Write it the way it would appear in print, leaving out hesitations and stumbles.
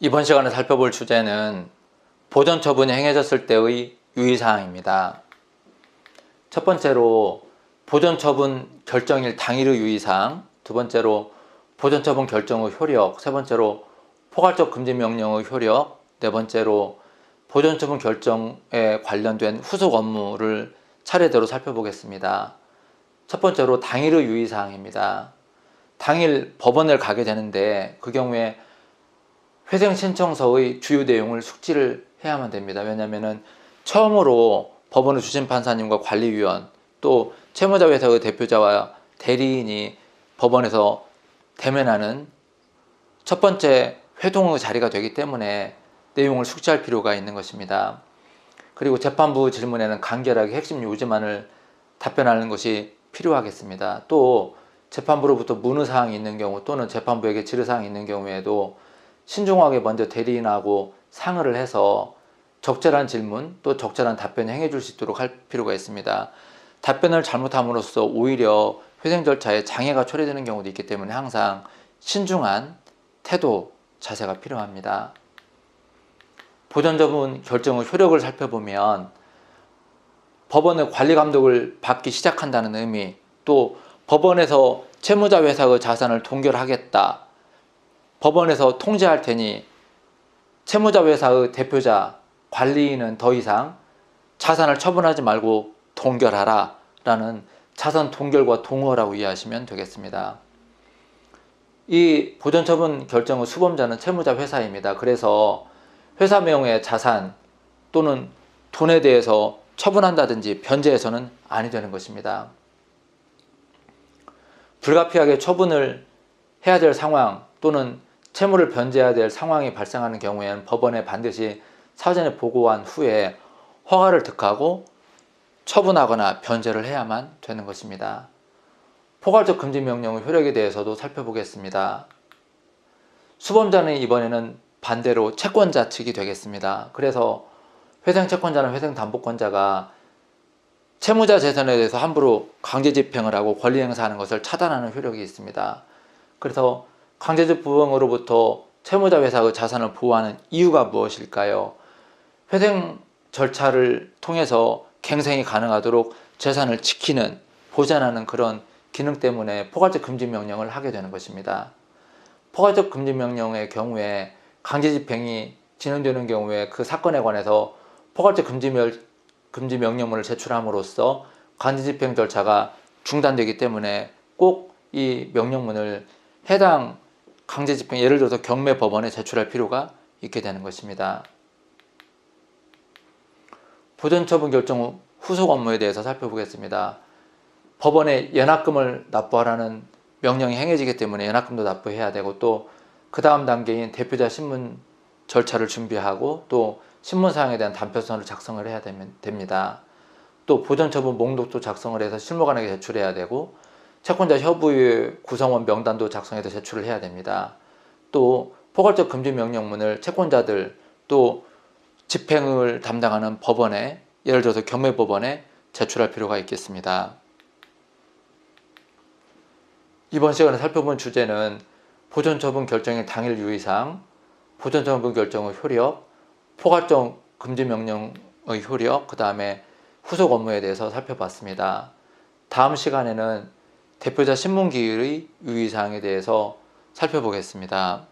이번 시간에 살펴볼 주제는 보전 처분이 행해졌을 때의 유의사항입니다. 첫 번째로 보전 처분 결정일 당일의 유의사항, 두 번째로 보전 처분 결정의 효력, 세 번째로 포괄적 금지 명령의 효력, 네 번째로 보전 처분 결정에 관련된 후속 업무를 차례대로 살펴보겠습니다. 첫 번째로 당일의 유의사항입니다. 당일 법원을 가게 되는데 그 경우에 회생 신청서의 주요 내용을 숙지를 해야만 됩니다. 왜냐하면 처음으로 법원의 주심 판사님과 관리위원 또 채무자 회사의 대표자와 대리인이 법원에서 대면하는 첫 번째 회동의 자리가 되기 때문에 내용을 숙지할 필요가 있는 것입니다. 그리고 재판부 질문에는 간결하게 핵심 요지만을 답변하는 것이 필요하겠습니다. 또 재판부로부터 문의사항이 있는 경우 또는 재판부에게 질의사항이 있는 경우에도 신중하게 먼저 대리인하고 상의를 해서 적절한 질문 또 적절한 답변을 행해 줄 수 있도록 할 필요가 있습니다. 답변을 잘못함으로써 오히려 회생 절차에 장애가 초래되는 경우도 있기 때문에 항상 신중한 태도, 자세가 필요합니다. 보전 처분 결정의 효력을 살펴보면 법원의 관리 감독을 받기 시작한다는 의미, 또 법원에서 채무자 회사의 자산을 동결하겠다, 법원에서 통지할 테니 채무자 회사의 대표자, 관리인은 더 이상 자산을 처분하지 말고 동결하라 라는 자산 동결과 동의어라고 이해하시면 되겠습니다. 이 보전처분 결정의 수범자는 채무자 회사입니다. 그래서 회사 명의의 자산 또는 돈에 대해서 처분한다든지 변제해서는 아니 되는 것입니다. 불가피하게 처분을 해야 될 상황 또는 채무를 변제해야 될 상황이 발생하는 경우에는 법원에 반드시 사전에 보고한 후에 허가를 득하고 처분하거나 변제를 해야만 되는 것입니다. 포괄적 금지 명령의 효력에 대해서도 살펴보겠습니다. 수범자는 이번에는 반대로 채권자 측이 되겠습니다. 그래서 회생 채권자는 회생 담보권자가 채무자 재산에 대해서 함부로 강제 집행을 하고 권리 행사하는 것을 차단하는 효력이 있습니다. 그래서 강제 집행으로부터 채무자 회사의 자산을 보호하는 이유가 무엇일까요? 회생 절차를 통해서 갱생이 가능하도록 재산을 지키는, 보전하는 그런 기능 때문에 포괄적 금지 명령을 하게 되는 것입니다. 포괄적 금지 명령의 경우에 강제 집행이 진행되는 경우에 그 사건에 관해서 포괄적 금지 명령문을 제출함으로써 강제 집행 절차가 중단되기 때문에 꼭 이 명령문을 해당 강제 집행, 예를 들어서 경매 법원에 제출할 필요가 있게 되는 것입니다. 보전 처분 결정 후 후속 업무에 대해서 살펴보겠습니다. 법원에 연합금을 납부하라는 명령이 행해지기 때문에 연합금도 납부해야 되고 또 그 다음 단계인 대표자 신문 절차를 준비하고 또 신문사항에 대한 단편선을 작성을 해야 됩니다. 또 보전 처분 목록도 작성을 해서 실무관에게 제출해야 되고 채권자 협의회 구성원 명단도 작성해서 제출을 해야 됩니다. 또 포괄적 금지 명령문을 채권자들 또 집행을 담당하는 법원에, 예를 들어서 경매법원에 제출할 필요가 있겠습니다. 이번 시간에 살펴본 주제는 보전 처분 결정의 당일 유의사항, 보전 처분 결정의 효력, 포괄적 금지 명령의 효력, 그 다음에 후속 업무에 대해서 살펴봤습니다. 다음 시간에는 대표자 신문기일의 유의사항에 대해서 살펴보겠습니다.